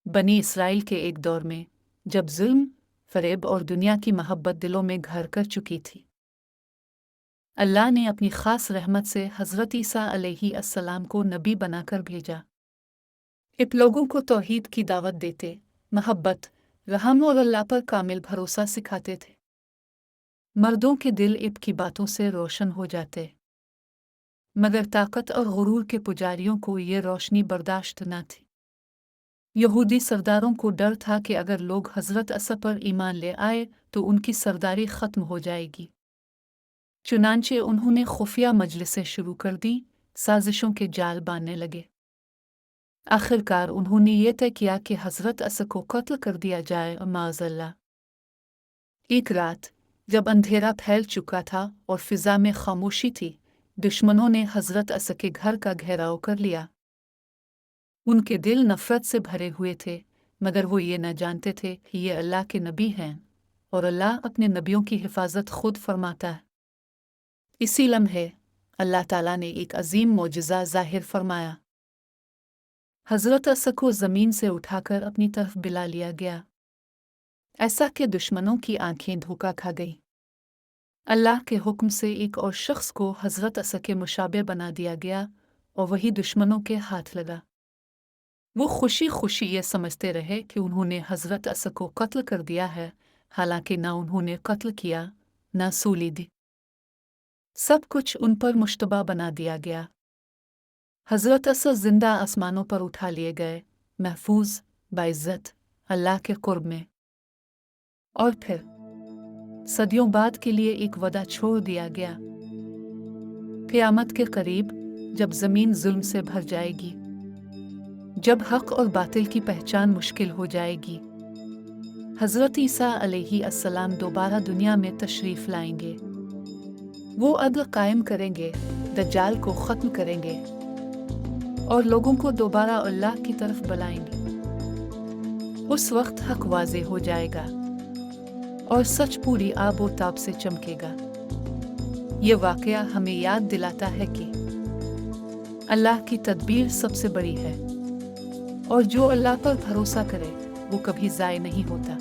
बनी इसराइल के एक दौर में, जब जुल्म, फरेब और दुनिया की मोहब्बत दिलों में घर कर चुकी थी, अल्लाह ने अपनी ख़ास रहमत से हज़रत ईसा अलैहिस्सलाम को नबी बनाकर भेजा। इन लोगों को तौहीद की दावत देते, मोहब्बत, रहम और अल्लाह पर कामिल भरोसा सिखाते थे। मर्दों के दिल इब की बातों से रोशन हो जाते, मगर ताकत और गुरूर के पुजारियों को ये रोशनी बर्दाश्त न थी। यहूदी सरदारों को डर था कि अगर लोग हज़रत ईसा पर ईमान ले आए तो उनकी सरदारी ख़त्म हो जाएगी। चुनांचे उन्होंने खुफिया मजलिसें शुरू कर दी, साजिशों के जाल बांधने लगे। आखिरकार उन्होंने ये तय किया कि हज़रत ईसा को कत्ल कर दिया जाए, माज़अल्लाह। एक रात, जब अंधेरा फैल चुका था और फिज़ा में खामोशी थी, दुश्मनों ने हज़रत ईसा के घर का घेराव कर लिया। उनके दिल नफ़रत से भरे हुए थे, मगर वो ये न जानते थे कि ये अल्लाह के नबी हैं और अल्लाह अपने नबियों की हिफाजत खुद फरमाता है। इसी लम्हे अल्लाह ताला ने एक अजीम मोजज़ा ज़ाहिर फरमाया। हज़रत ईसा को ज़मीन से उठाकर अपनी तरफ बिला लिया गया, ऐसा कि दुश्मनों की आंखें धोखा खा गईं। अल्लाह के हुक्म से एक और शख्स को हज़रत ईसा के मुशाबे बना दिया गया और वही दुश्मनों के हाथ लगा। वो खुशी खुशी ये समझते रहे कि उन्होंने हज़रत ईसा को कत्ल कर दिया है, हालांकि ना उन्होंने कत्ल किया, ना सूली दी। सब कुछ उन पर मुश्तबा बना दिया गया। हज़रत ईसा जिंदा आसमानों पर उठा लिए गए, महफूज, बाइज़्ज़त, अल्लाह के कुर्ब में। और फिर सदियों बाद के लिए एक वदा छोड़ दिया गया। क़यामत के करीब, जब ज़मीन जुल्म से भर जाएगी, जब हक़ और बातिल की पहचान मुश्किल हो जाएगी, हज़रत ईसा अलैहिस्सलाम दोबारा दुनिया में तशरीफ़ लाएंगे। वो अदल कायम करेंगे, दज्जाल को ख़त्म करेंगे और लोगों को दोबारा अल्लाह की तरफ बुलाएंगे। उस वक्त हक़ वाज़े हो जाएगा और सच पूरी आबो ताब से चमकेगा। ये वाक़या हमें याद दिलाता है कि अल्लाह की तदबीर सबसे बड़ी है और जो अल्लाह पर भरोसा करे वो कभी ज़ाय नहीं होता।